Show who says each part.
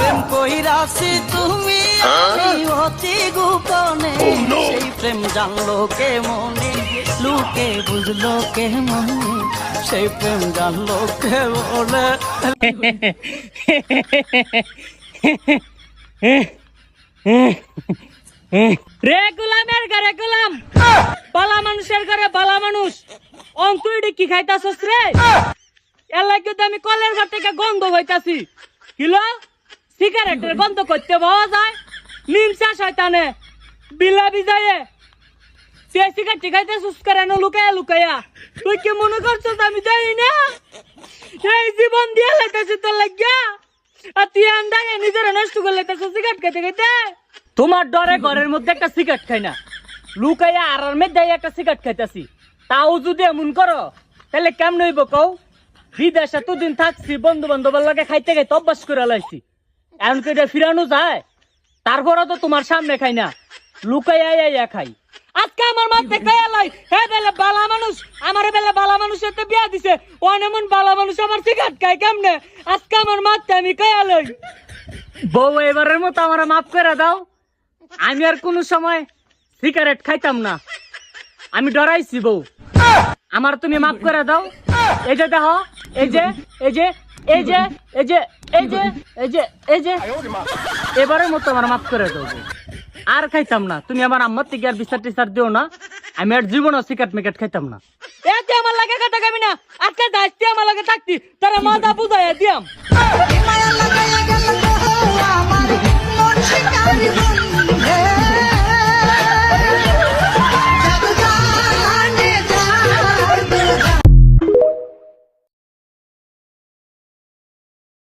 Speaker 1: প্রেম কইরাছি তুমি আমি অতি গোপনে সেই প্রেম জানলো কে মনে লোকে বুঝলো কে মনে সেই প্রেম জানলো কে বলে
Speaker 2: রে গোলামের ঘরে গোলাম বালা মানুষের ঘরে বালা মানুষ অন্তুইডি কি খাইতাছস রে এর লাগে তো আমি কলের ঘর থেকে গন্ধ হইতাছি কিলো সিগারেটের গন্ধ করতে পাওয়া যায় নিমসা শয়তানে বিলা বিজায়ে সে সিগারেট খাইতেছস করে না লুকায়া লুকায়া তুই কি মনে করছস আমি জানি না এই জীবন দিয়ে লাইতাছিস তোর লাগিয়া আর তুই আন্দাজে নিজের নষ্ট করে লাইতাছস সিগারেট খাইতে খাইতে তোমার ডরে ঘরের মধ্যে একটা সিগারেট খাই না লুকাইয়া আর মধ্যে একটা সিগারেট খাইতাছি তাও যদি এমন করো তাহলে কেমন হইব কও বিদেশে এতদিন থাকছি বন্ধু বান্ধবের লাগে খাইতে খাইতে অভ্যাস করে লাইছি এখন কি এটা ফিরানো যায় তারপরে তো তোমার সামনে খাই না লুকাইয়া খাই আজকে আমার মাথা খাইয়া লাই হে বেলে বালা মানুষ আমার বেলে বালা মানুষের তো বিয়া দিছে ও এমন বালা মানুষ আমার সিগারেট খাই কেমনে আজকে আমার মাথা আমি খাইয়া লাই বউ এবারের মতো আমার মাফ করে দাও আমি আর কোন সময় সিগারেট খাইতাম না আমি ডরাইছি বউ আমার তুমি মাফ করে দাও এই যে দেখো এই যে এই যে এই যে এই যে এই যে এই যে এই যে এবারের মতো আমার মাফ করে দাও আর খাইতাম না তুমি আমার আম্মার থেকে আর বিচার টিচার দিও না আমি আর জীবনও সিগারেট মিকেট খাইতাম না এতে আমার লাগে কথা কবি না আজকে দাইতে আমার লাগে থাকতি তারা মাথা বুঝাইয়া দিয়াম
Speaker 3: মায়া লাগাইয়া গেল আমার মন শিকারি